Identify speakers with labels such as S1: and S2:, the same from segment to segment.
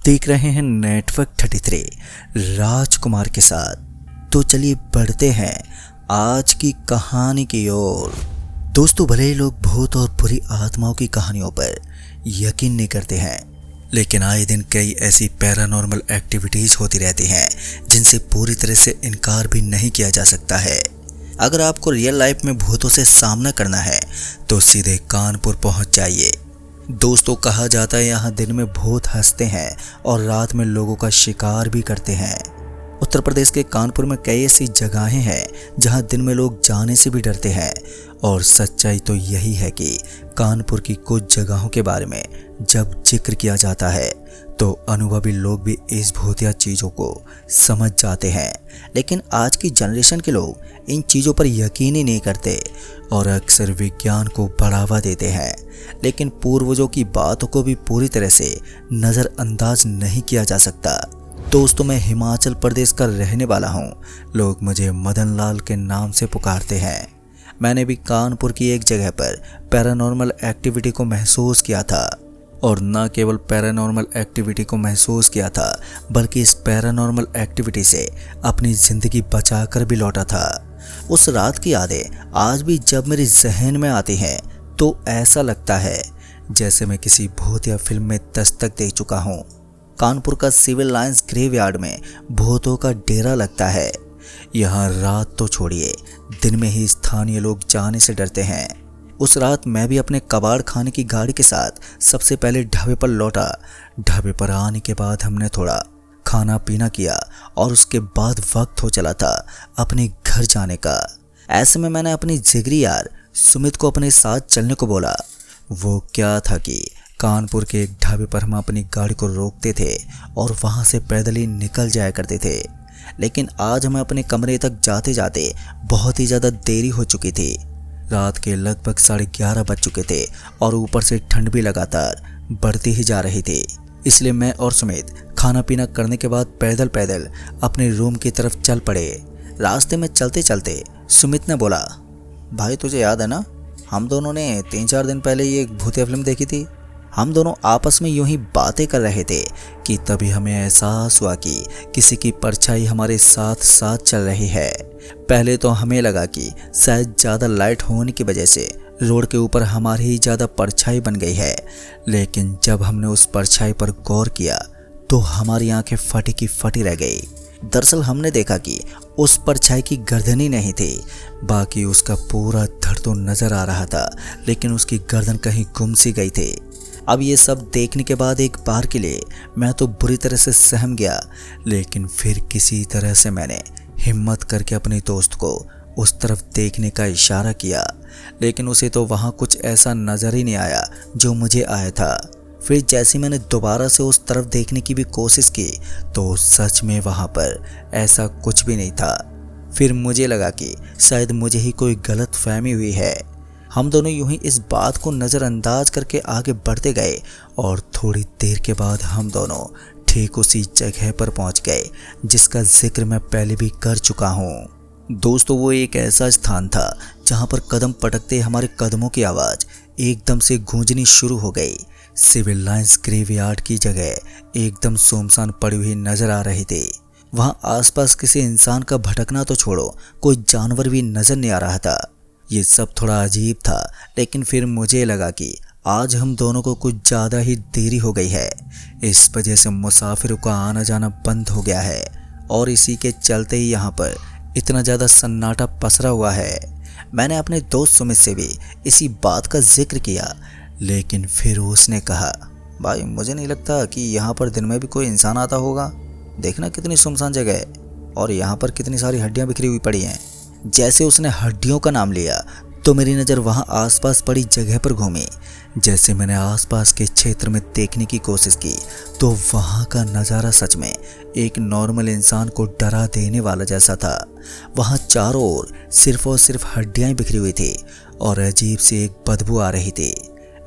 S1: देख रहे हैं नेटवर्क 33 राजकुमार के साथ। तो चलिए बढ़ते हैं आज की कहानी की ओर। दोस्तों, भले ही लोग भूत और बुरी आत्माओं की कहानियों पर यकीन नहीं करते हैं, लेकिन आए दिन कई ऐसी पैरानॉर्मल एक्टिविटीज होती रहती हैं जिनसे पूरी तरह से इनकार भी नहीं किया जा सकता है। अगर आपको रियल लाइफ में भूतों से सामना करना है तो सीधे कानपुर पहुंच जाइए। दोस्तों, कहा जाता है यहाँ दिन में भूत हंसते हैं और रात में लोगों का शिकार भी करते हैं। उत्तर प्रदेश के कानपुर में कई ऐसी जगहें हैं जहाँ दिन में लोग जाने से भी डरते हैं, और सच्चाई तो यही है कि कानपुर की कुछ जगहों के बारे में जब जिक्र किया जाता है तो अनुभवी लोग भी इस भूतिया चीज़ों को समझ जाते हैं। लेकिन आज की जनरेशन के लोग इन चीज़ों पर यकीन ही नहीं करते और अक्सर विज्ञान को बढ़ावा देते हैं, लेकिन पूर्वजों की बातों को भी पूरी तरह से नज़रअंदाज नहीं किया जा सकता। दोस्तों, मैं हिमाचल प्रदेश का रहने वाला हूँ। लोग मुझे मदन लाल के नाम से पुकारते हैं। मैंने भी कानपुर की एक जगह पर पैरानॉर्मल एक्टिविटी को महसूस किया था, और न केवल पैरानॉर्मल एक्टिविटी को महसूस किया था बल्कि इस पैरानॉर्मल एक्टिविटी से अपनी ज़िंदगी बचाकर भी लौटा था। उस रात की यादें आज भी जब मेरे जहन में आती हैं तो ऐसा लगता है जैसे मैं किसी भूतिया फिल्म में दस्तक दे चुका हूँ। कानपुर का सिविल लाइंस ग्रेवयार्ड में भूतों का डेरा लगता है। यहाँ रात तो छोड़िए, दिन में ही स्थानीय लोग जाने से डरते हैं। उस रात मैं भी अपने कबाड़ खाने की गाड़ी के साथ सबसे पहले ढाबे पर लौटा। ढाबे पर आने के बाद हमने थोड़ा खाना पीना किया और उसके बाद वक्त हो चला था अपने घर जाने का। ऐसे में मैंने अपनी जिगरी यार सुमित को अपने साथ चलने को बोला। वो क्या था कि कानपुर के एक ढाबे पर हम अपनी गाड़ी को रोकते थे और वहाँ से पैदल ही निकल जाया करते थे, लेकिन आज हमें अपने कमरे तक जाते जाते बहुत ही ज़्यादा देरी हो चुकी थी। रात के लगभग 11:30 बज चुके थे और ऊपर से ठंड भी लगातार बढ़ती ही जा रही थी। इसलिए मैं और सुमित खाना पीना करने के बाद पैदल पैदल अपने रूम की तरफ चल पड़े। रास्ते में चलते चलते सुमित ने बोला, भाई तुझे याद है ना, हम दोनों ने 3-4 दिन पहले ये एक भूतिया फिल्म देखी थी। हम दोनों आपस में यूं ही बातें कर रहे थे कि तभी हमें एहसास हुआ कि किसी की परछाई हमारे साथ साथ चल रही है। पहले तो हमें लगा कि शायद ज़्यादा लाइट होने की वजह से रोड के ऊपर हमारी ही ज़्यादा परछाई बन गई है, लेकिन जब हमने उस परछाई पर गौर किया तो हमारी आंखें फटी की फटी रह गई। दरअसल हमने देखा कि उस परछाई की गर्दन ही नहीं थी, बाकी उसका पूरा धड़ तो नज़र आ रहा था, लेकिन उसकी गर्दन कहीं गुम सी गई थी। अब ये सब देखने के बाद एक बार के लिए मैं तो बुरी तरह से सहम गया, लेकिन फिर किसी तरह से मैंने हिम्मत करके अपने दोस्त को उस तरफ देखने का इशारा किया, लेकिन उसे तो वहाँ कुछ ऐसा नज़र ही नहीं आया जो मुझे आया था। फिर जैसे मैंने दोबारा से उस तरफ देखने की भी कोशिश की तो सच में वहाँ पर ऐसा कुछ भी नहीं था। फिर मुझे लगा कि शायद मुझे ही कोई गलत फहमी हुई है। हम दोनों यूं ही इस बात को नज़रअंदाज करके आगे बढ़ते गए और थोड़ी देर के बाद हम दोनों ठीक उसी जगह पर पहुंच गए जिसका जिक्र मैं पहले भी कर चुका हूं। दोस्तों, वो एक ऐसा स्थान था जहां पर कदम पटकते हमारे कदमों की आवाज़ एकदम से गूंजनी शुरू हो गई। सिविल लाइंस ग्रेवयार्ड की जगह एकदम सुनसान पड़ी हुई नज़र आ रही थी। वहाँ आसपास किसी इंसान का भटकना तो छोड़ो, कोई जानवर भी नज़र नहीं आ रहा था। ये सब थोड़ा अजीब था, लेकिन फिर मुझे लगा कि आज हम दोनों को कुछ ज़्यादा ही देरी हो गई है। इस वजह से मुसाफिरों का आना जाना बंद हो गया है और इसी के चलते ही यहाँ पर इतना ज़्यादा सन्नाटा पसरा हुआ है। मैंने अपने दोस्त सुमित से भी इसी बात का जिक्र किया, लेकिन फिर उसने कहा, भाई मुझे नहीं लगता कि यहाँ पर दिन में भी कोई इंसान आता होगा। देखना कितनी सुनसान जगह है और यहाँ पर कितनी सारी हड्डियाँ बिखरी हुई पड़ी हैं। जैसे उसने हड्डियों का नाम लिया तो मेरी नज़र वहाँ आसपास पड़ी जगह पर घूमी। जैसे मैंने आसपास के क्षेत्र में देखने की कोशिश की तो वहाँ का नज़ारा सच में एक नॉर्मल इंसान को डरा देने वाला जैसा था। वहाँ चारों ओर सिर्फ और सिर्फ हड्डियाँ बिखरी हुई थी और अजीब सी एक बदबू आ रही थी।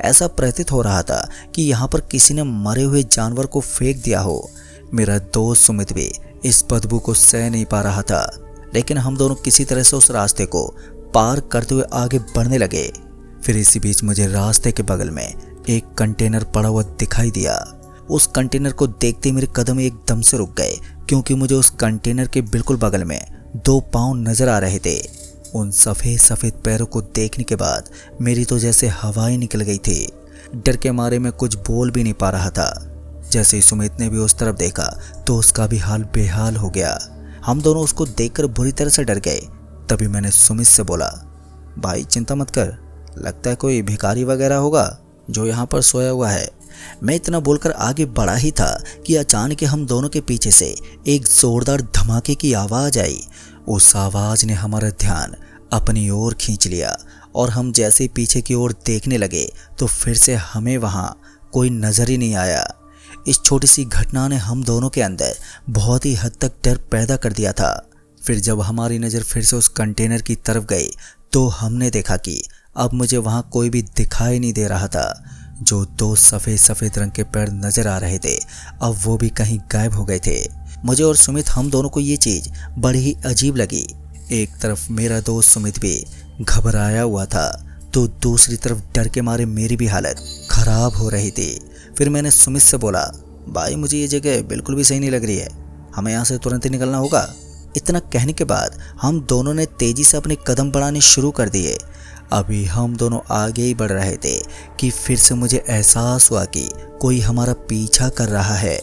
S1: ऐसा प्रतीत हो रहा था कि यहाँ पर किसी ने मरे हुए जानवर को फेंक दिया हो। मेरा दोस्त सुमित भी इस बदबू को सह नहीं पा रहा था, लेकिन हम दोनों किसी तरह से उस रास्ते को पार करते हुए आगे बढ़ने लगे। फिर इसी बीच मुझे रास्ते के बगल में एक कंटेनर पड़ा हुआ दिखाई दिया। उस कंटेनर को देखते ही मेरे कदम एकदम से रुक गए, क्योंकि मुझे उस कंटेनर के बिल्कुल बगल में 2 पाँव नजर आ रहे थे। उन सफ़ेद सफ़ेद पैरों को देखने के बाद मेरी तो जैसे हवाएं निकल गई थी। डर के मारे मैं कुछ बोल भी नहीं पा रहा था। जैसे ही सुमित ने भी उस तरफ देखा तो उसका भी हाल बेहाल हो गया। हम दोनों उसको देखकर बुरी तरह से डर गए। तभी मैंने सुमित से बोला, भाई चिंता मत कर, लगता है कोई भिखारी वगैरह होगा जो यहाँ पर सोया हुआ है। मैं इतना बोलकर आगे बढ़ा ही था कि अचानक हम दोनों के पीछे से एक जोरदार धमाके की आवाज़ आई। उस आवाज़ ने हमारा ध्यान अपनी ओर खींच लिया और हम जैसे पीछे की ओर देखने लगे तो फिर से हमें वहाँ कोई नज़र ही नहीं आया। इस छोटी सी घटना ने हम दोनों के अंदर बहुत ही हद तक डर पैदा कर दिया था। फिर जब हमारी नज़र फिर से उस कंटेनर की तरफ गई तो हमने देखा कि अब मुझे वहाँ कोई भी दिखाई नहीं दे रहा था। जो 2 सफ़ेद सफ़ेद रंग के पैर नज़र आ रहे थे अब वो भी कहीं गायब हो गए थे। मुझे और सुमित हम दोनों को ये चीज़ बड़ी ही अजीब लगी। एक तरफ मेरा दोस्त सुमित भी घबराया हुआ था तो दूसरी तरफ डर के मारे मेरी भी हालत ख़राब हो रही थी। फिर मैंने सुमित से बोला, भाई मुझे ये जगह बिल्कुल भी सही नहीं लग रही है, हमें यहाँ से तुरंत ही निकलना होगा। इतना कहने के बाद हम दोनों ने तेज़ी से अपने कदम बढ़ाने शुरू कर दिए। अभी हम दोनों आगे ही बढ़ रहे थे कि फिर से मुझे एहसास हुआ कि कोई हमारा पीछा कर रहा है।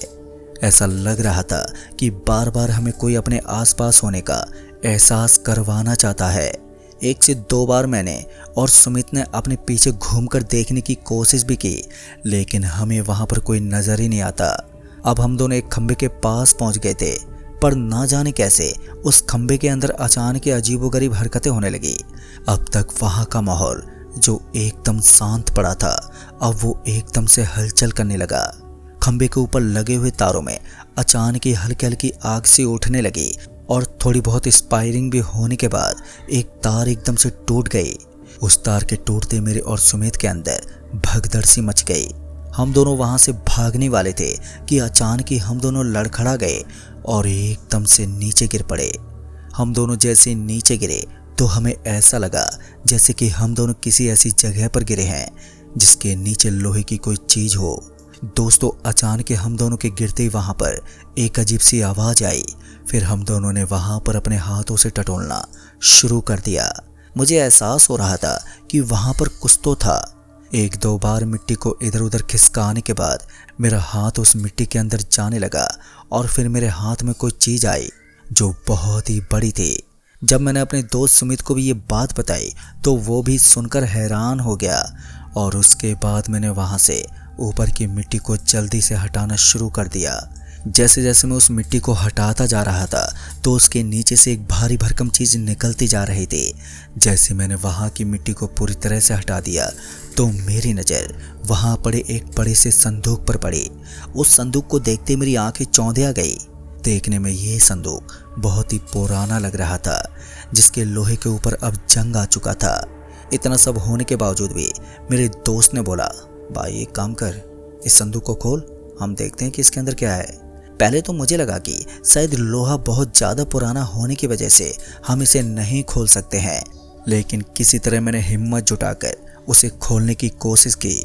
S1: ऐसा लग रहा था कि बार बार हमें कोई अपने आसपास होने का एहसास करवाना चाहता है। 1 से 2 बार मैंने और सुमित ने अपने पीछे घूमकर देखने की कोशिश भी की, लेकिन हमें वहाँ पर कोई नज़र ही नहीं आता। अब हम दोनों एक खंबे के पास पहुँच गए थे, पर ना जाने कैसे उस खंबे के अंदर अचानक अजीबोगरीब हरकतें होने लगी। अब तक वहाँ का माहौल जो एकदम शांत पड़ा था अब वो एकदम से हलचल करने लगा। खंबे के ऊपर लगे हुए तारों में अचानक ही हल्की हल्की आग से उठने लगी और थोड़ी बहुत स्पायरिंग भी होने के बाद एक तार एकदम से टूट गई। उस तार के टूटते मेरे और सुमित के अंदर भगदड़ सी मच गई। हम दोनों वहां से भागने वाले थे कि अचानक ही हम दोनों लड़खड़ा गए और एकदम से नीचे गिर पड़े। हम दोनों जैसे नीचे गिरे तो हमें ऐसा लगा जैसे कि हम दोनों किसी ऐसी जगह पर गिरे हैं जिसके नीचे लोहे की कोई चीज हो। दोस्तों अचानक हम दोनों के गिरते ही वहां पर एक अजीब सी आवाज आई। फिर हम दोनों ने वहां पर अपने हाथों से टटोलना शुरू कर दिया। मुझे एहसास हो रहा था कि वहां पर कुछ तो था। 1-2 बार मिट्टी को इधर उधर खिसकाने के बाद मेरा हाथ उस मिट्टी के अंदर जाने लगा और फिर मेरे हाथ में कोई चीज आई जो बहुत ही बड़ी थी। जब मैंने अपने दोस्त सुमित को भी ये बात बताई तो वो भी सुनकर हैरान हो गया और उसके बाद मैंने वहां से ऊपर की मिट्टी को जल्दी से हटाना शुरू कर दिया। जैसे जैसे मैं उस मिट्टी को हटाता जा रहा था तो उसके नीचे से एक भारी भरकम चीज निकलती जा रही थी। जैसे मैंने वहां की मिट्टी को पूरी तरह से हटा दिया तो मेरी नज़र वहां पड़े एक बड़े से संदूक पर पड़ी। उस संदूक को देखते मेरी आंखें चौंधिया गई। देखने में ये संदूक बहुत ही पुराना लग रहा था, जिसके लोहे के ऊपर अब जंग आ चुका था। इतना सब होने के बावजूद भी मेरे दोस्त ने बोला, भाई एक काम कर, इस संदूक को खोल, हम देखते हैं कि इसके अंदर क्या है। पहले तो मुझे लगा कि शायद लोहा बहुत ज़्यादा पुराना होने की वजह से हम इसे नहीं खोल सकते हैं, लेकिन किसी तरह मैंने हिम्मत जुटाकर उसे खोलने की कोशिश की।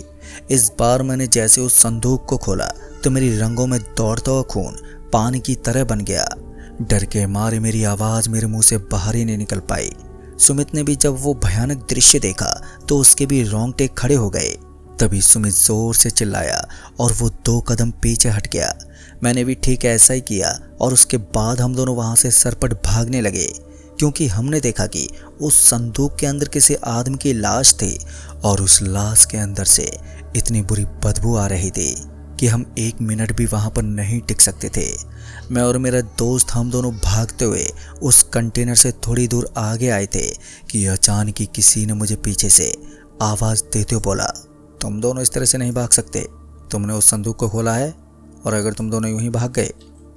S1: इस बार मैंने जैसे उस संदूक को खोला तो मेरी रंगों में दौड़ता हुआ खून पानी की तरह बन गया। डर के मारे मेरी आवाज़ मेरे मुंह से बाहर ही नहीं निकल पाई। सुमित ने भी जब वो भयानक दृश्य देखा तो उसके भी रोंगटे खड़े हो गए। तभी सुमित जोर से चिल्लाया और वो 2 कदम पीछे हट गया। मैंने भी ठीक ऐसा ही किया और उसके बाद हम दोनों वहां से सरपट भागने लगे, क्योंकि हमने देखा कि उस संदूक के अंदर किसी आदमी की लाश थी और उस लाश के अंदर से इतनी बुरी बदबू आ रही थी कि हम 1 मिनट भी वहां पर नहीं टिक सकते थे। मैं और मेरा दोस्त हम दोनों भागते हुए उस कंटेनर से थोड़ी दूर आगे आए थे कि अचानक ही किसी ने मुझे पीछे से आवाज़ देते हुए बोला, तुम दोनों इस तरह से नहीं भाग सकते, तुमने उस संदूक को खोला है और अगर तुम दोनों यूं ही भाग गए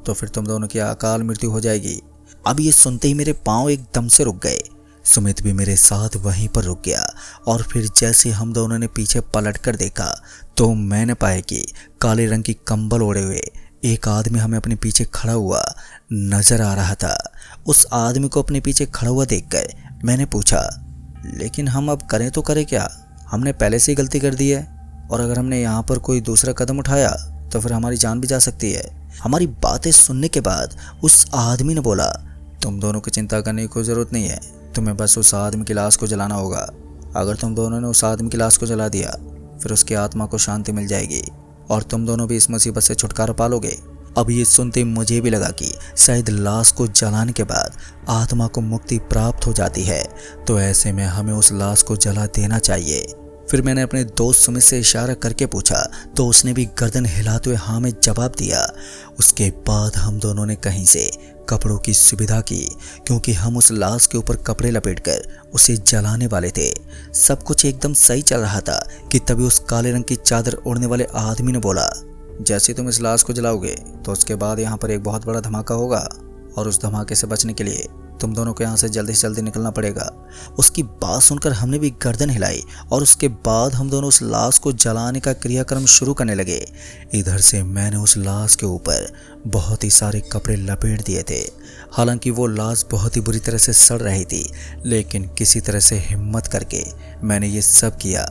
S1: तो फिर तुम दोनों की अकाल मृत्यु हो जाएगी। अब ये सुनते ही मेरे पाँव एकदम से रुक गए। सुमित भी मेरे साथ वहीं पर रुक गया और फिर जैसे हम दोनों ने पीछे पलट कर देखा तो मैंने पाया कि काले रंग की कंबल ओढ़े हुए एक आदमी हमें अपने पीछे खड़ा हुआ नजर आ रहा था। उस आदमी को अपने पीछे खड़ा हुआ देखकर मैंने पूछा, लेकिन हम अब करें तो करें क्या? हमने पहले से ही गलती कर दी है और अगर हमने यहाँ पर कोई दूसरा कदम उठाया तो फिर हमारी जान भी जा सकती है। हमारी बातें सुनने के बाद उस आदमी ने बोला, तुम दोनों को चिंता करने की कोई ज़रूरत नहीं है, तुम्हें बस उस आदमी की लाश को जलाना होगा। अगर तुम दोनों ने उस आदमी की लाश को जला दिया फिर उसकी आत्मा को शांति मिल जाएगी और तुम दोनों भी इस मुसीबत से छुटकारा पालोगे। अब ये सुनते मुझे भी लगा कि शायद लाश को जलाने के बाद आत्मा को मुक्ति प्राप्त हो जाती है, तो ऐसे में हमें उस लाश को जला देना चाहिए। फिर मैंने अपने दोस्त सुमित से इशारा करके पूछा तो उसने भी गर्दन हिलाते हुए हाँ में जवाब दिया। उसके बाद हम दोनों ने कहीं से कपड़ों की सुविधा की, क्योंकि हम उस लाश के ऊपर कपड़े लपेटकर उसे जलाने वाले थे। सब कुछ एकदम सही चल रहा था कि तभी उस काले रंग की चादर ओढ़ने वाले आदमी ने बोला, जैसे तुम इस लाश को जलाओगे तो उसके बाद यहाँ पर एक बहुत बड़ा धमाका होगा और उस धमाके से बचने के लिए तुम दोनों को यहाँ से जल्दी निकलना पड़ेगा। उसकी बात सुनकर हमने भी गर्दन हिलाई और उसके बाद हम दोनों उस लाश को जलाने का क्रियाक्रम शुरू करने लगे। इधर से मैंने उस लाश के ऊपर बहुत ही सारे कपड़े लपेट दिए थे। हालांकि वो लाश बहुत ही बुरी तरह से सड़ रही थी, लेकिन किसी तरह से हिम्मत करके मैंने ये सब किया।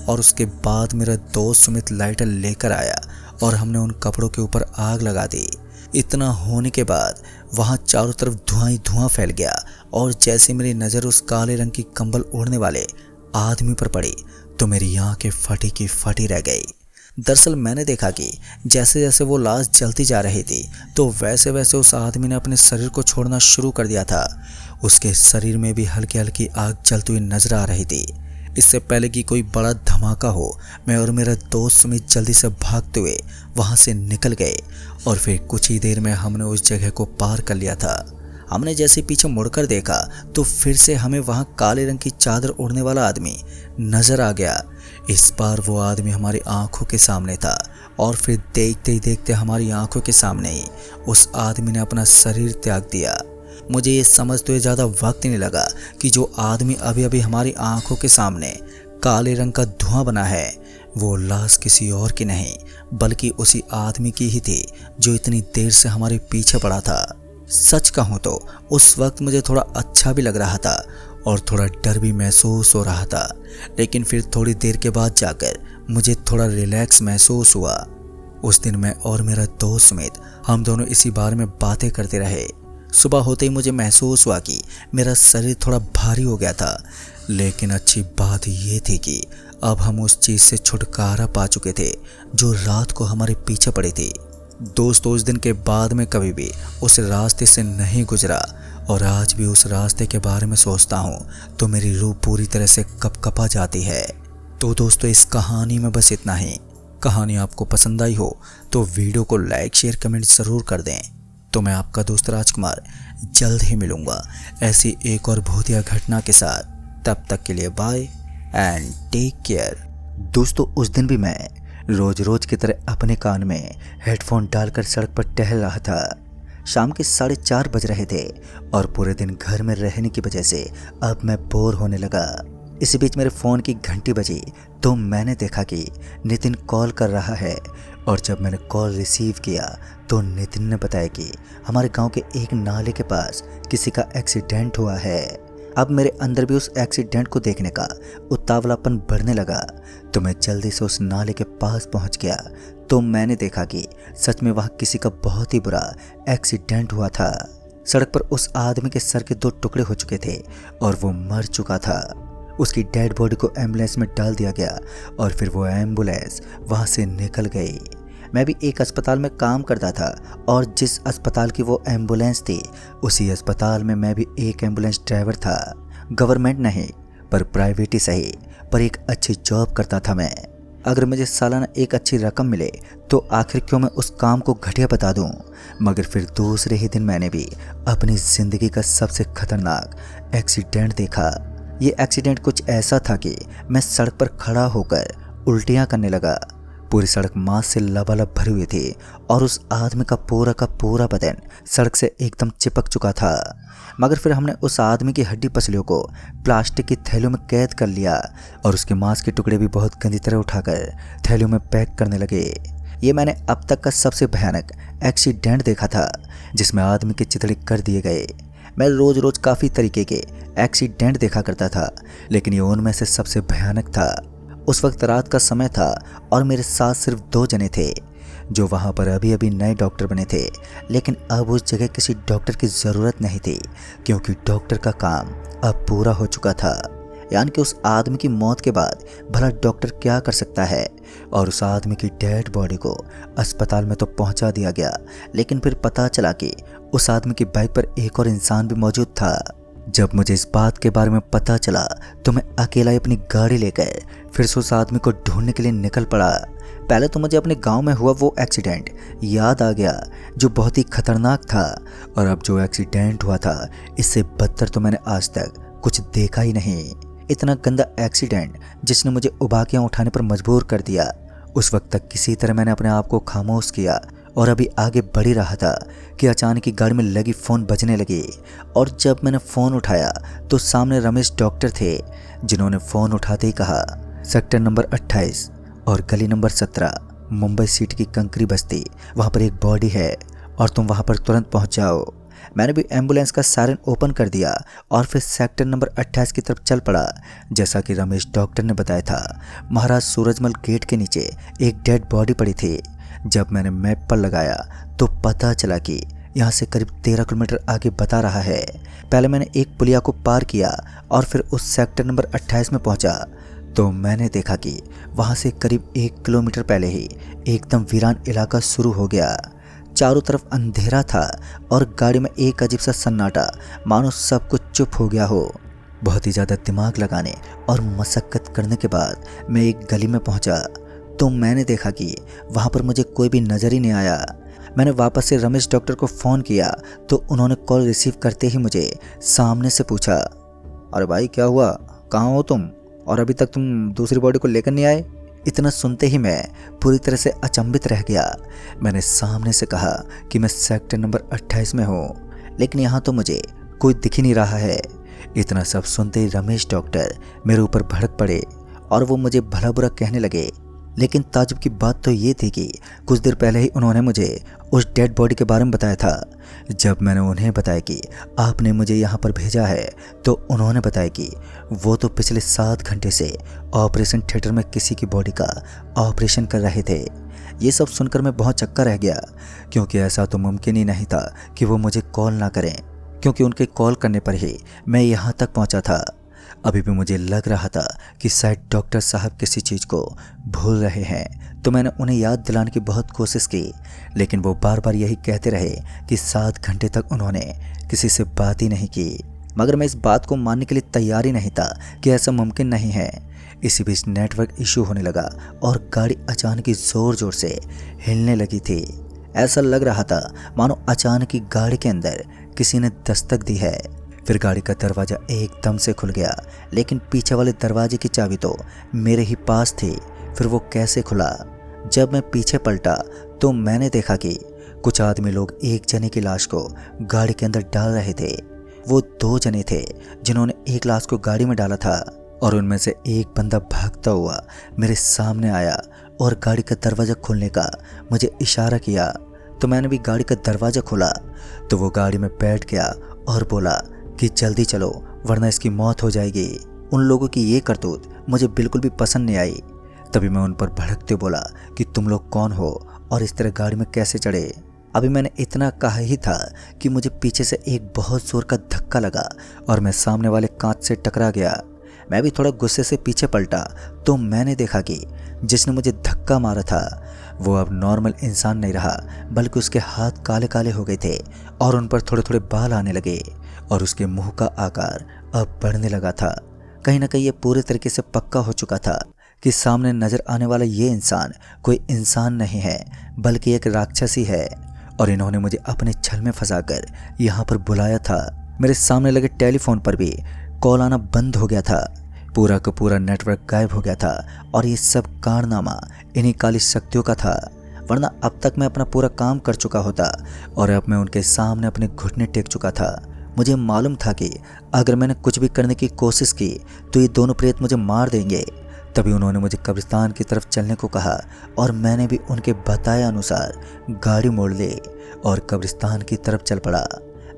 S1: और उसके बाद मेरा दोस्त सुमित लाइटर लेकर आया और हमने उन कपड़ों के ऊपर आग लगा दी। इतना होने के बाद वहाँ चारों तरफ धुआं ही धुआं फैल गया और जैसे मेरी नज़र उस काले रंग की कंबल ओढ़ने वाले आदमी पर पड़ी तो मेरी आंखें फटी की फटी रह गई। दरअसल मैंने देखा कि जैसे जैसे वो लाश जलती जा रही थी तो वैसे वैसे उस आदमी ने अपने शरीर को छोड़ना शुरू कर दिया था। उसके शरीर में भी हल्की हल्की आग जलती हुई नजर आ रही थी। इससे पहले कि कोई बड़ा धमाका हो, मैं और मेरा दोस्त सुमित जल्दी से भागते हुए वहाँ से निकल गए और फिर कुछ ही देर में हमने उस जगह को पार कर लिया था। हमने जैसे पीछे मुड़कर देखा तो फिर से हमें वहाँ काले रंग की चादर ओढ़ने वाला आदमी नजर आ गया। इस बार वो आदमी हमारी आंखों के सामने था और फिर देखते ही देखते हमारी आंखों के सामने ही उस आदमी ने अपना शरीर त्याग दिया। मुझे ये समझते हुए ज़्यादा वक्त नहीं लगा कि जो आदमी अभी अभी हमारी आंखों के सामने काले रंग का धुआं बना है वो लाश किसी और की नहीं बल्कि उसी आदमी की ही थी जो इतनी देर से हमारे पीछे पड़ा था। सच कहूँ तो उस वक्त मुझे थोड़ा अच्छा भी लग रहा था और थोड़ा डर भी महसूस हो रहा था, लेकिन फिर थोड़ी देर के बाद जाकर मुझे थोड़ा रिलैक्स महसूस हुआ। उस दिन मैं और मेरा दोस्त समेत हम दोनों इसी बारे में बातें करते रहे। सुबह होते ही मुझे महसूस हुआ कि मेरा शरीर थोड़ा भारी हो गया था, लेकिन अच्छी बात ये थी कि अब हम उस चीज़ से छुटकारा पा चुके थे जो रात को हमारे पीछे पड़ी थी। दोस्तों, उस दिन के बाद मैं कभी भी उस रास्ते से नहीं गुजरा और आज भी उस रास्ते के बारे में सोचता हूँ तो मेरी रूह पूरी तरह से कपकपा जाती है। तो दोस्तों, इस कहानी में बस इतना ही। कहानी आपको पसंद आई हो तो वीडियो को लाइक शेयर कमेंट ज़रूर कर दें। तो मैं आपका दोस्त राजकुमार जल्द ही मिलूँगा ऐसी एक और भूतिया घटना के साथ। तब तक के लिए बाय एंड टेक केयर। दोस्तों, उस दिन भी मैं रोज की तरह अपने कान में हेडफोन डालकर सड़क पर टहल रहा था। शाम के 4:30 बज रहे थे और पूरे दिन घर में रहने की वजह से अब मैं बोर होने लगा। इसी बीच मेरे फ़ोन की घंटी बजी तो मैंने देखा कि नितिन कॉल कर रहा है और जब मैंने कॉल रिसीव किया तो नितिन ने बताया कि हमारे गांव के एक नाले के पास किसी का एक्सीडेंट हुआ है। अब मेरे अंदर भी उस एक्सीडेंट को देखने का उतावलापन बढ़ने लगा तो मैं जल्दी से उस नाले के पास पहुंच गया तो मैंने देखा कि सच में वहां किसी का बहुत ही बुरा एक्सीडेंट हुआ था। सड़क पर उस आदमी के सर के 2 टुकड़े हो चुके थे और वो मर चुका था। उसकी डेड बॉडी को एम्बुलेंस में डाल दिया गया और फिर वो एम्बुलेंस वहाँ से निकल गई। मैं भी एक अस्पताल में काम करता था और जिस अस्पताल की वो एम्बुलेंस थी उसी अस्पताल में मैं भी एक एम्बुलेंस ड्राइवर था। गवर्नमेंट नहीं पर प्राइवेट ही सही, पर एक अच्छी जॉब करता था मैं। अगर मुझे सालाना एक अच्छी रकम मिले तो आखिर क्यों मैं उस काम को घटिया बता दूं। मगर फिर दूसरे ही दिन मैंने भी अपनी ज़िंदगी का सबसे खतरनाक एक्सीडेंट देखा। ये एक्सीडेंट कुछ ऐसा था कि मैं सड़क पर खड़ा होकर उल्टियाँ करने लगा। पूरी सड़क मांस से लबालब भरी हुई थी और उस आदमी का पूरा बदन सड़क से एकदम चिपक चुका था। मगर फिर हमने उस आदमी की हड्डी पसलियों को प्लास्टिक की थैलियों में कैद कर लिया और उसके मांस के टुकड़े भी बहुत गंदी तरह उठाकर थैलियों में पैक करने लगे। ये मैंने अब तक का सबसे भयानक एक्सीडेंट देखा था जिसमें आदमी के चितड़े कर दिए गए। मैं रोज काफ़ी तरीके के एक्सीडेंट देखा करता था, लेकिन ये उनमें से सबसे भयानक था। उस वक्त रात का समय था और मेरे साथ सिर्फ 2 जने थे। जो वहाँ पर अभी अभी नए डॉक्टर बने थे, लेकिन अब उस जगह किसी डॉक्टर की ज़रूरत नहीं थी क्योंकि डॉक्टर का काम अब पूरा हो चुका था। यानी कि उस आदमी की मौत के बाद भला डॉक्टर क्या कर सकता है। और उस आदमी की डेड बॉडी को अस्पताल में तो पहुंचा दिया गया, लेकिन फिर पता चला कि उस आदमी की बाइक पर एक और इंसान भी मौजूद था। जब मुझे इस बात के बारे में पता चला तो मैं अकेला ही अपनी गाड़ी लेकर फिर से उस आदमी को ढूंढने के लिए निकल पड़ा। पहले तो मुझे अपने गांव में हुआ वो एक्सीडेंट याद आ गया जो बहुत ही खतरनाक था, और अब जो एक्सीडेंट हुआ था इससे बदतर तो मैंने आज तक कुछ देखा ही नहीं। इतना गंदा एक्सीडेंट जिसने मुझे उबाकियां उठाने पर मजबूर कर दिया। उस वक्त तक किसी तरह मैंने अपने आप को खामोश किया और अभी आगे बढ़ ही रहा था कि अचानक ही गाड़ी में लगी फ़ोन बजने लगी। और जब मैंने फ़ोन उठाया तो सामने रमेश डॉक्टर थे, जिन्होंने फ़ोन उठाते ही कहा, सेक्टर नंबर 28 और गली नंबर 17 मुंबई सिटी की कंकरी बस्ती, वहाँ पर एक बॉडी है और तुम वहाँ पर तुरंत पहुँच जाओ। मैंने भी एम्बुलेंस का सायरन ओपन कर दिया और फिर सेक्टर नंबर 28 की तरफ चल पड़ा। जैसा कि रमेश डॉक्टर ने बताया था, महाराज सूरजमल गेट के नीचे एक डेड बॉडी पड़ी थी। जब मैंने मैप पर लगाया तो पता चला कि यहाँ से करीब 13 किलोमीटर आगे बता रहा है। पहले मैंने एक पुलिया को पार किया और फिर उस सेक्टर नंबर 28 में पहुँचा तो मैंने देखा कि वहाँ से करीब 1 किलोमीटर पहले ही एकदम वीरान इलाका शुरू हो गया। चारों तरफ अंधेरा था और गाड़ी में एक अजीब सा सन्नाटा, मानो सब कुछ चुप हो गया हो। बहुत ही ज़्यादा दिमाग लगाने और मशक्कत करने के बाद मैं एक गली में पहुंचा तो मैंने देखा कि वहां पर मुझे कोई भी नज़र ही नहीं आया। मैंने वापस से रमेश डॉक्टर को फ़ोन किया तो उन्होंने कॉल रिसीव करते ही मुझे सामने से पूछा, अरे भाई क्या हुआ, कहाँ हो तुम और अभी तक तुम दूसरी बॉडी को लेकर नहीं आए। इतना सुनते ही मैं पूरी तरह से अचंभित रह गया। मैंने सामने से कहा कि मैं सेक्टर नंबर 28 में हूँ, लेकिन यहाँ तो मुझे कोई दिख ही नहीं रहा है। इतना सब सुनते ही रमेश डॉक्टर मेरे ऊपर भड़क पड़े और वो मुझे भला बुरा कहने लगे। लेकिन ताज्जुब की बात तो ये थी कि कुछ देर पहले ही उन्होंने मुझे उस डेड बॉडी के बारे में बताया था। जब मैंने उन्हें बताया कि आपने मुझे यहाँ पर भेजा है तो उन्होंने बताया कि वो तो पिछले 7 घंटे से ऑपरेशन थिएटर में किसी की बॉडी का ऑपरेशन कर रहे थे। ये सब सुनकर मैं बहुत चक्का रह गया, क्योंकि ऐसा तो मुमकिन ही नहीं था कि वो मुझे कॉल ना करें, क्योंकि उनके कॉल करने पर ही मैं यहाँ तक पहुँचा था। अभी भी मुझे लग रहा था कि शायद डॉक्टर साहब किसी चीज़ को भूल रहे हैं, तो मैंने उन्हें याद दिलाने की बहुत कोशिश की, लेकिन वो बार बार यही कहते रहे कि 7 घंटे तक उन्होंने किसी से बात ही नहीं की। मगर मैं इस बात को मानने के लिए तैयार ही नहीं था कि ऐसा मुमकिन नहीं है। इसी बीच नेटवर्क इशू होने लगा और गाड़ी अचानक ही ज़ोर ज़ोर से हिलने लगी थी। ऐसा लग रहा था मानो अचानक ही गाड़ी के अंदर किसी ने दस्तक दी है। फिर गाड़ी का दरवाज़ा एकदम से खुल गया, लेकिन पीछे वाले दरवाजे की चाबी तो मेरे ही पास थी। फिर वो कैसे खुला? जब मैं पीछे पलटा तो मैंने देखा कि कुछ आदमी लोग एक जने की लाश को गाड़ी के अंदर डाल रहे थे। वो 2 जने थे जिन्होंने एक लाश को गाड़ी में डाला था, और उनमें से एक बंदा भागता हुआ मेरे सामने आया और गाड़ी का दरवाज़ा खोलने का मुझे इशारा किया। तो मैंने भी गाड़ी का दरवाज़ा खोला तो वो गाड़ी में बैठ गया और बोला कि जल्दी चलो वरना इसकी मौत हो जाएगी। उन लोगों की ये करतूत मुझे बिल्कुल भी पसंद नहीं आई। तभी मैं उन पर भड़कते बोला कि तुम लोग कौन हो और इस तरह गाड़ी में कैसे चढ़े। अभी मैंने इतना कहा ही था कि मुझे पीछे से एक बहुत जोर का धक्का लगा और मैं सामने वाले कांच से टकरा गया। मैं भी थोड़ा गुस्से से पीछे पलटा तो मैंने देखा कि जिसने मुझे धक्का मारा था वो अब नॉर्मल इंसान नहीं रहा, बल्कि उसके हाथ काले काले हो गए थे और उन पर थोड़े थोड़े बाल आने लगे और उसके मुंह का आकार अब बढ़ने लगा था। कहीं ना कहीं ये पूरे तरीके से पक्का हो चुका था कि सामने नजर आने वाला ये इंसान कोई इंसान नहीं है, बल्कि एक राक्षस ही है, और इन्होंने मुझे अपने छल में फंसाकर यहाँ पर बुलाया था। मेरे सामने लगे टेलीफोन पर भी कॉल आना बंद हो गया था। पूरा का पूरा नेटवर्क गायब हो गया था और ये सब कारनामा इन्हीं काली शक्तियों का था, वरना अब तक मैं अपना पूरा काम कर चुका होता और अब मैं उनके सामने अपने घुटने टेक चुका था। मुझे मालूम था कि अगर मैंने कुछ भी करने की कोशिश की तो ये दोनों प्रेत मुझे मार देंगे। तभी उन्होंने मुझे कब्रिस्तान की तरफ चलने को कहा और मैंने भी उनके बताए अनुसार गाड़ी मोड़ ली और कब्रिस्तान की तरफ चल पड़ा।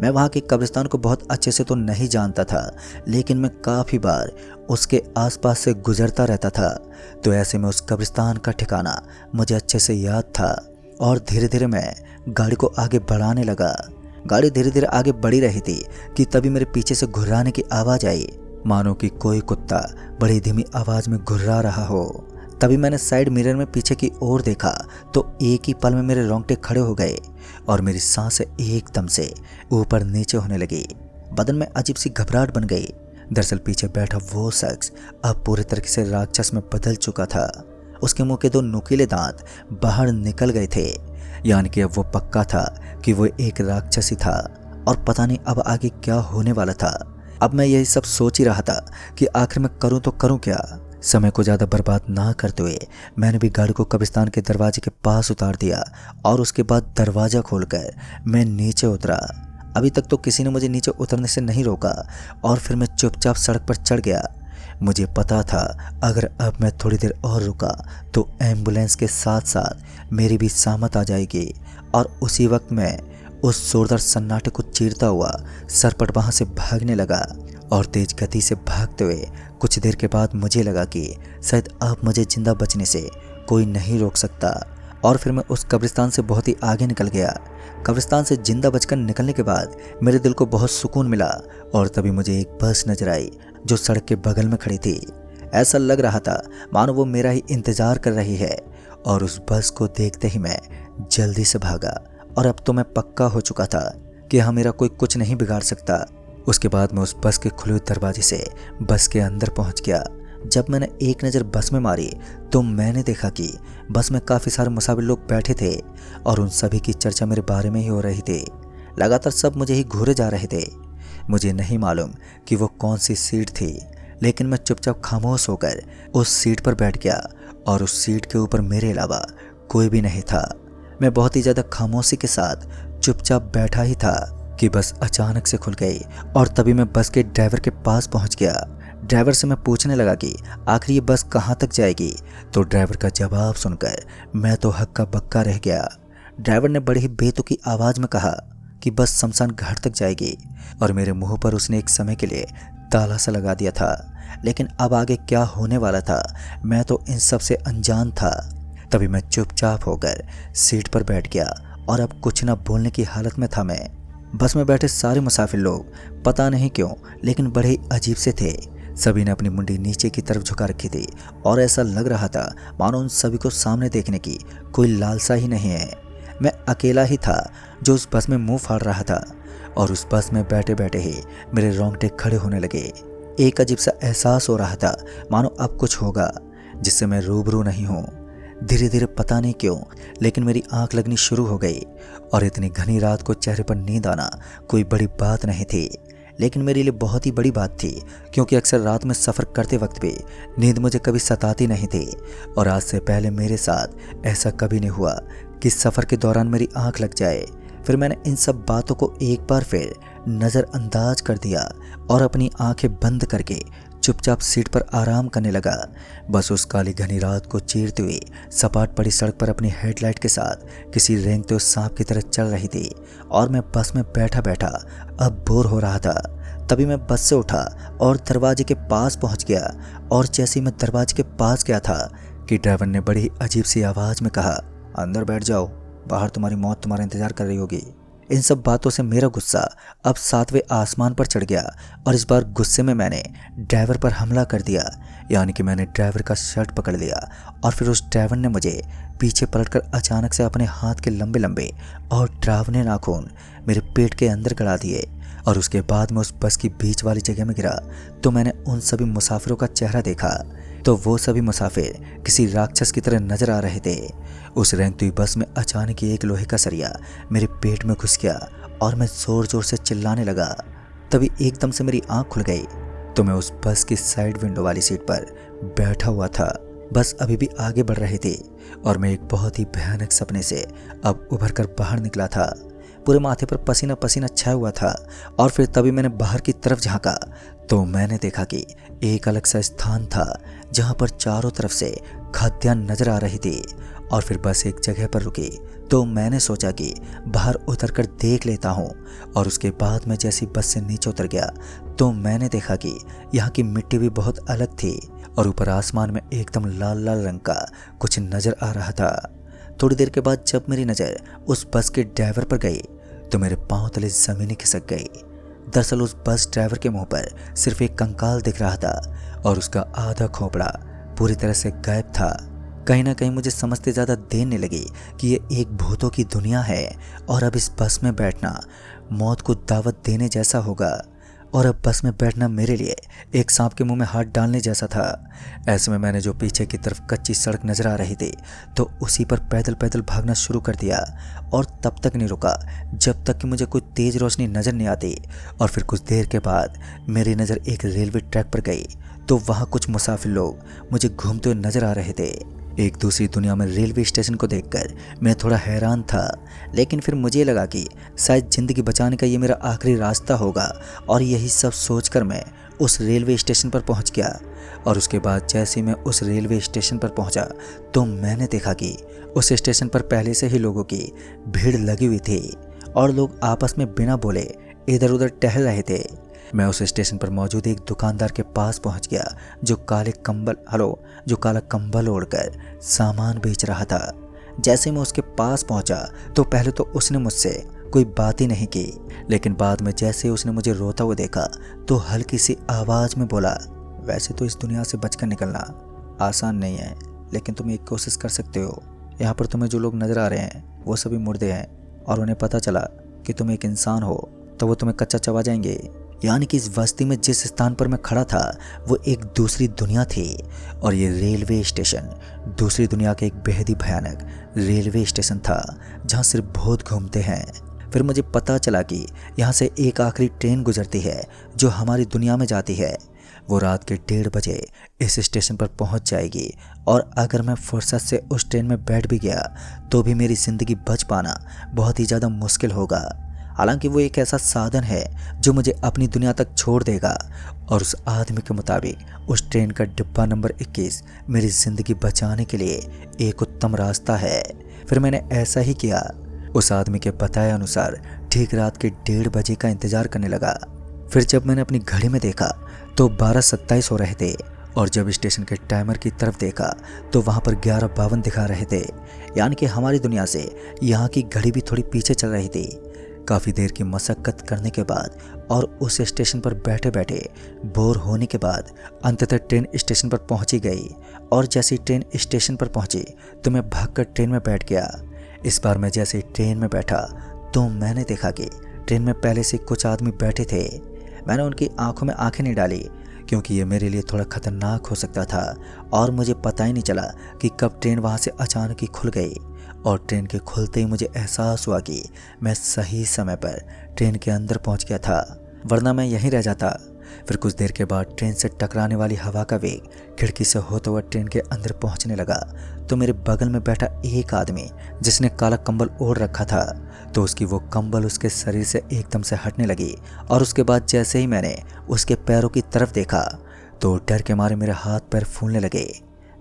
S1: मैं वहाँ के कब्रिस्तान को बहुत अच्छे से तो नहीं जानता था, लेकिन मैं काफ़ी बार उसके आसपास से गुजरता रहता था, तो ऐसे में उस कब्रिस्तान का ठिकाना मुझे अच्छे से याद था और धीरे धीरे मैं गाड़ी को आगे बढ़ाने लगा। गाड़ी धीरे धीरे आगे बढ़ी रही थी कि तभी मेरे पीछे से घुर्राने की आवाज़ आई, मानो कि कोई कुत्ता बड़ी धीमी आवाज़ में घुर्रा रहा हो। तभी मैंने साइड मिरर में पीछे की ओर देखा तो एक ही पल में मेरे रोंगटे खड़े हो गए और मेरी सांसें एकदम से ऊपर नीचे होने लगी। बदन में अजीब सी घबराहट बन गई। दरअसल पीछे बैठा वो शख्स अब पूरी तरीके से राक्षस में बदल चुका था। उसके मुंह के 2 नुकीले दांत बाहर निकल गए थे, यानी कि अब वो पक्का था कि वो एक राक्षस ही था और पता नहीं अब आगे क्या होने वाला था। अब मैं यही सब सोच ही रहा था कि आखिर मैं करूं तो करूं क्या। समय को ज़्यादा बर्बाद ना करते हुए मैंने भी गाड़ी को कब्रिस्तान के दरवाजे के पास उतार दिया और उसके बाद दरवाज़ा खोलकर मैं नीचे उतरा। अभी तक तो किसी ने मुझे नीचे उतरने से नहीं रोका और फिर मैं चुपचाप सड़क पर चढ़ गया। मुझे पता था अगर अब मैं थोड़ी देर और रुका तो एम्बुलेंस के साथ साथ मेरी भी सामत आ जाएगी और उसी वक्त मैं उस जोरदार सन्नाटे को चीरता हुआ सरपट वहाँ से भागने लगा। और तेज गति से भागते हुए कुछ देर के बाद मुझे लगा कि शायद अब मुझे जिंदा बचने से कोई नहीं रोक सकता और फिर मैं उस कब्रिस्तान से बहुत ही आगे निकल गया। कब्रिस्तान से जिंदा बचकर निकलने के बाद मेरे दिल को बहुत सुकून मिला और तभी मुझे एक बस नजर आई जो सड़क के बगल में खड़ी थी। ऐसा लग रहा था मानो वो मेरा ही इंतजार कर रही है और उस बस को देखते ही मैं जल्दी से भागा और अब तो मैं पक्का हो चुका था कि हाँ मेरा कोई कुछ नहीं बिगाड़ सकता। उसके बाद मैं उस बस के खुले हुए दरवाजे से बस के अंदर पहुंच गया। जब मैंने एक नज़र बस में मारी तो मैंने देखा कि बस में काफ़ी सारे मुसाफिर लोग बैठे थे और उन सभी की चर्चा मेरे बारे में ही हो रही थी। लगातार सब मुझे ही घूरे जा रहे थे। मुझे नहीं मालूम कि वो कौन सी सीट थी, लेकिन मैं चुपचाप खामोश होकर उस सीट पर बैठ गया और उस सीट के ऊपर मेरे अलावा कोई भी नहीं था। मैं बहुत ही ज़्यादा खामोशी के साथ चुपचाप बैठा ही था कि बस अचानक से खुल गई और तभी मैं बस के ड्राइवर के पास पहुंच गया। ड्राइवर से मैं पूछने लगा कि आखिर ये बस कहाँ तक जाएगी, तो ड्राइवर का जवाब सुनकर मैं तो हक्का बक्का रह गया। ड्राइवर ने बड़ी ही बेतुकी आवाज़ में कहा कि बस शमशान घाट तक जाएगी और मेरे मुंह पर उसने एक समय के लिए ताला सा लगा दिया था। लेकिन अब आगे क्या होने वाला था मैं तो इन सब से अनजान था। तभी मैं चुपचाप होकर सीट पर बैठ गया और अब कुछ न बोलने की हालत में था मैं। बस में बैठे सारे मुसाफिर लोग पता नहीं क्यों लेकिन बड़े ही अजीब से थे। सभी ने अपनी मुंडी नीचे की तरफ झुका रखी थी और ऐसा लग रहा था मानो उन सभी को सामने देखने की कोई लालसा ही नहीं है। मैं अकेला ही था जो उस बस में मुंह फाड़ रहा था और उस बस में बैठे बैठे ही मेरे रोंगटे खड़े होने लगे। एक अजीब सा एहसास हो रहा था मानो अब कुछ होगा जिससे मैं रूबरू नहीं हूँ। धीरे धीरे पता नहीं क्यों लेकिन मेरी आंख लगनी शुरू हो गई और इतनी घनी रात को चेहरे पर नींद आना कोई बड़ी बात नहीं थी, लेकिन मेरे लिए बहुत ही बड़ी बात थी क्योंकि अक्सर रात में सफ़र करते वक्त भी नींद मुझे कभी सताती नहीं थी और आज से पहले मेरे साथ ऐसा कभी नहीं हुआ कि सफ़र के दौरान मेरी आंख लग जाए। फिर मैंने इन सब बातों को एक बार फिर नज़रअंदाज कर दिया और अपनी आंखें बंद करके चुपचाप सीट पर आराम करने लगा। बस उस काली घनी रात को चीरते हुए सपाट पड़ी सड़क पर अपनी हेडलाइट के साथ किसी रेंगते हुए सांप की तरह चल रही थी और मैं बस में बैठा बैठा अब बोर हो रहा था। तभी मैं बस से उठा और दरवाजे के पास पहुंच गया और जैसे ही मैं दरवाजे के पास गया था कि ड्राइवर ने बड़ी अजीब सी आवाज़ में कहा, अंदर बैठ जाओ, बाहर तुम्हारी मौत तुम्हारा इंतजार कर रही होगी। इन सब बातों से मेरा गुस्सा अब 7वें आसमान पर चढ़ गया और इस बार गुस्से में मैंने ड्राइवर पर हमला कर दिया, यानी कि मैंने ड्राइवर का शर्ट पकड़ लिया और फिर उस ड्राइवर ने मुझे पीछे पलटकर अचानक से अपने हाथ के लंबे लंबे और डरावने नाखून मेरे पेट के अंदर गड़ा दिए और उसके बाद मैं उस बस की बीच वाली जगह में गिरा तो मैंने उन सभी मुसाफिरों का चेहरा देखा तो वो सभी मुसाफिर किसी राक्षस की तरह नजर आ रहे थे। उस रेंगती हुई बस में अचानक ही एक लोहे का सरिया मेरे पेट में घुस गया और मैं जोर जोर से चिल्लाने लगा। तभी एकदम से मेरी आंख खुल गई तो मैं उस बस की साइड विंडो वाली सीट पर बैठा हुआ था। बस अभी भी आगे बढ़ रही थी और मैं एक बहुत ही भयानक सपने से अब उभर कर बाहर निकला था। पूरे माथे पर पसीना पसीना छाया हुआ था और फिर तभी मैंने बाहर की तरफ झांका तो मैंने देखा कि एक अलग सा स्थान था जहां पर चारों तरफ से खाद्यान्न नजर आ रही थी और फिर बस एक जगह पर रुकी तो मैंने सोचा कि बाहर उतरकर देख लेता हूं और उसके बाद मैं जैसी बस से नीचे उतर गया तो मैंने देखा कि यहाँ की मिट्टी भी बहुत अलग थी और ऊपर आसमान में एकदम लाल लाल रंग का कुछ नजर आ रहा था। थोड़ी देर के बाद जब मेरी नज़र उस बस के ड्राइवर पर गई तो मेरे पांव तले ज़मीन खिसक गई। दरअसल उस बस ड्राइवर के मुंह पर सिर्फ एक कंकाल दिख रहा था और उसका आधा खोपड़ा पूरी तरह से गायब था। कहीं ना कहीं मुझे समझते ज़्यादा देर नहीं लगी कि ये एक भूतों की दुनिया है और अब इस बस में बैठना मौत को दावत देने जैसा होगा और अब बस में बैठना मेरे लिए एक सांप के मुंह में हाथ डालने जैसा था। ऐसे में मैंने जो पीछे की तरफ कच्ची सड़क नजर आ रही थी तो उसी पर पैदल पैदल भागना शुरू कर दिया और तब तक नहीं रुका जब तक कि मुझे कोई तेज़ रोशनी नज़र नहीं आती। और फिर कुछ देर के बाद मेरी नज़र एक रेलवे ट्रैक पर गई तो वहाँ कुछ मुसाफिर लोग मुझे घूमते हुए नजर आ रहे थे। एक दूसरी दुनिया में रेलवे स्टेशन को देखकर मैं थोड़ा हैरान था, लेकिन फिर मुझे लगा कि शायद ज़िंदगी बचाने का ये मेरा आखिरी रास्ता होगा और यही सब सोचकर मैं उस रेलवे स्टेशन पर पहुंच गया। और उसके बाद जैसे ही मैं उस रेलवे स्टेशन पर पहुंचा तो मैंने देखा कि उस स्टेशन पर पहले से ही लोगों की भीड़ लगी हुई थी और लोग आपस में बिना बोले इधर उधर टहल रहे थे। मैं उस स्टेशन पर मौजूद एक दुकानदार के पास पहुंच गया जो काला कंबल ओढ़कर सामान बेच रहा था। जैसे मैं उसके पास पहुंचा तो पहले तो उसने मुझसे कोई बात ही नहीं की, लेकिन बाद में जैसे उसने मुझे रोता हुआ देखा तो हल्की सी आवाज़ में बोला, वैसे तो इस दुनिया से बचकर निकलना आसान नहीं है, लेकिन तुम एक कोशिश कर सकते हो। यहाँ पर तुम्हें जो लोग नज़र आ रहे हैं वो सभी मुर्दे हैं और उन्हें पता चला कि तुम एक इंसान हो तो वो तुम्हें कच्चा चबा जाएंगे। यानी कि इस बस्ती में जिस स्थान पर मैं खड़ा था वो एक दूसरी दुनिया थी और ये रेलवे स्टेशन दूसरी दुनिया का एक बेहद ही भयानक रेलवे स्टेशन था जहाँ सिर्फ भूत घूमते हैं। फिर मुझे पता चला कि यहाँ से एक आखिरी ट्रेन गुजरती है जो हमारी दुनिया में जाती है। वो रात के 1:30 बजे इस स्टेशन पर पहुँच जाएगी और अगर मैं फुर्सत से उस ट्रेन में बैठ भी गया तो भी मेरी ज़िंदगी बच पाना बहुत ही ज़्यादा मुश्किल होगा। हालांकि वो एक ऐसा साधन है जो मुझे अपनी दुनिया तक छोड़ देगा और उस आदमी के मुताबिक उस ट्रेन का डिब्बा नंबर 21 मेरी ज़िंदगी बचाने के लिए एक उत्तम रास्ता है। फिर मैंने ऐसा ही किया। उस आदमी के बताए अनुसार ठीक रात के 1:30 बजे का इंतज़ार करने लगा। फिर जब मैंने अपनी घड़ी में देखा तो 12:27 हो रहे थे और जब स्टेशन के टाइमर की तरफ देखा तो वहाँ पर 11:52 दिखा रहे थे। यानी कि हमारी दुनिया से यहाँ की घड़ी भी थोड़ी पीछे चल रही थी। काफ़ी देर की मशक्क़त करने के बाद और उस स्टेशन पर बैठे बैठे बोर होने के बाद अंततः ट्रेन स्टेशन पर पहुंची गई और जैसे ही ट्रेन स्टेशन पर पहुंची तो मैं भागकर ट्रेन में बैठ गया। इस बार मैं जैसे ही ट्रेन में बैठा तो मैंने देखा कि ट्रेन में पहले से कुछ आदमी बैठे थे। मैंने उनकी आंखों में आंखें नहीं डाली क्योंकि ये मेरे लिए थोड़ा ख़तरनाक हो सकता था और मुझे पता ही नहीं चला कि कब ट्रेन वहाँ से अचानक ही खुल गई। और ट्रेन के खुलते ही मुझे एहसास हुआ कि मैं सही समय पर ट्रेन के अंदर पहुंच गया था, वरना मैं यहीं रह जाता। फिर कुछ देर के बाद ट्रेन से टकराने वाली हवा का वेग खिड़की से होता हुआ ट्रेन के अंदर पहुंचने लगा तो मेरे बगल में बैठा एक आदमी जिसने काला कंबल ओढ़ रखा था तो उसकी वो कंबल उसके शरीर से एकदम से हटने लगी और उसके बाद जैसे ही मैंने उसके पैरों की तरफ देखा तो डर के मारे मेरे हाथ पैर फूलने लगे।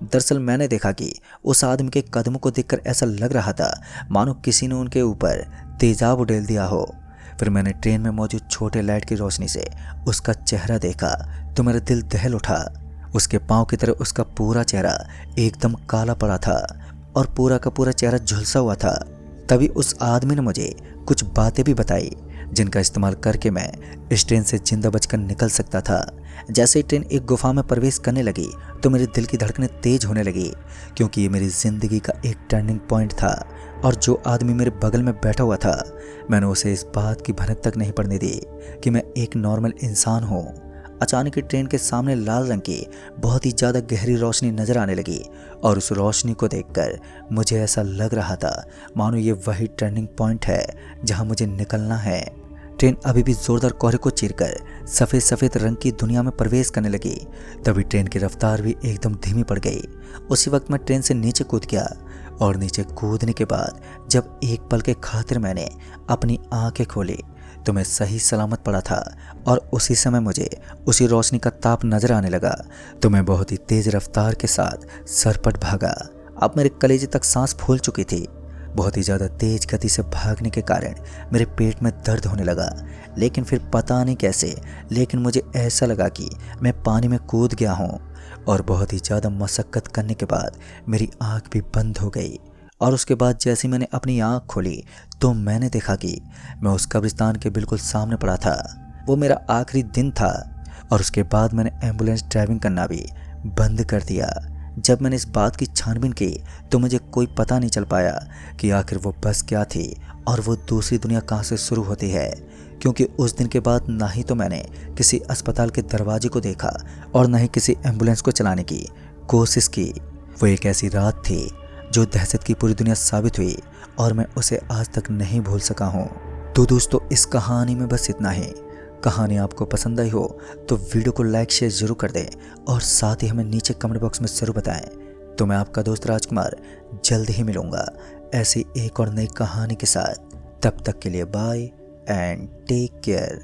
S1: दरअसल मैंने देखा कि उस आदमी के कदमों को देखकर ऐसा लग रहा था मानो किसी ने उनके ऊपर तेजाब उड़ेल दिया हो। फिर मैंने ट्रेन में मौजूद छोटे लाइट की रोशनी से उसका चेहरा देखा तो मेरा दिल दहल उठा। उसके पाँव की तरह उसका पूरा चेहरा एकदम काला पड़ा था और पूरा का पूरा चेहरा झुलसा हुआ था। तभी उस आदमी ने मुझे कुछ बातें भी बताई जिनका इस्तेमाल करके मैं इस ट्रेन से जिंदा बचकर निकल सकता था। जैसे ही ट्रेन एक गुफा में प्रवेश करने लगी तो मेरे दिल की धड़कनें तेज होने लगी क्योंकि ये मेरी ज़िंदगी का एक टर्निंग पॉइंट था। और जो आदमी मेरे बगल में बैठा हुआ था मैंने उसे इस बात की भनक तक नहीं पड़ने दी कि मैं एक नॉर्मल इंसान हूँ। अचानक ही ट्रेन के सामने लाल रंग की बहुत ही ज़्यादा गहरी रोशनी नज़र आने लगी और उस रोशनी को देखकर मुझे ऐसा लग रहा था मानो ये वही टर्निंग पॉइंट है जहाँ मुझे निकलना है। ट्रेन अभी भी जोरदार कोहरे को चीरकर सफ़ेद रंग की दुनिया में प्रवेश करने लगी। तभी ट्रेन की रफ्तार भी एकदम धीमी पड़ गई। उसी वक्त मैं ट्रेन से नीचे कूद गया और नीचे कूदने के बाद जब एक पल के खातिर मैंने अपनी आंखें खोली तो मैं सही सलामत पड़ा था और उसी समय मुझे उसी रोशनी का ताप नजर आने लगा तो मैं बहुत ही तेज रफ्तार के साथ सरपट भागा। अब मेरे कलेजे तक सांस फूल चुकी थी। बहुत ही ज़्यादा तेज गति से भागने के कारण मेरे पेट में दर्द होने लगा, लेकिन फिर पता नहीं कैसे लेकिन मुझे ऐसा लगा कि मैं पानी में कूद गया हूँ। और बहुत ही ज़्यादा मशक्क़त करने के बाद मेरी आँख भी बंद हो गई और उसके बाद जैसे ही मैंने अपनी आँख खोली तो मैंने देखा कि मैं उस कब्रिस्तान के बिल्कुल सामने पड़ा था। वो मेरा आखिरी दिन था और उसके बाद मैंने एम्बुलेंस ड्राइविंग करना भी बंद कर दिया। जब मैंने इस बात की छानबीन की तो मुझे कोई पता नहीं चल पाया कि आखिर वो बस क्या थी और वो दूसरी दुनिया कहाँ से शुरू होती है, क्योंकि उस दिन के बाद ना ही तो मैंने किसी अस्पताल के दरवाजे को देखा और ना ही किसी एम्बुलेंस को चलाने की कोशिश की। वो एक ऐसी रात थी जो दहशत की पूरी दुनिया साबित हुई और मैं उसे आज तक नहीं भूल सका हूँ। तो दोस्तों, इस कहानी में बस इतना ही। कहानी आपको पसंद आई हो तो वीडियो को लाइक शेयर जरूर कर दें और साथ ही हमें नीचे कमेंट बॉक्स में जरूर बताएं। तो मैं आपका दोस्त राजकुमार जल्द ही मिलूंगा ऐसी एक और नई कहानी के साथ। तब तक के लिए बाय एंड टेक केयर।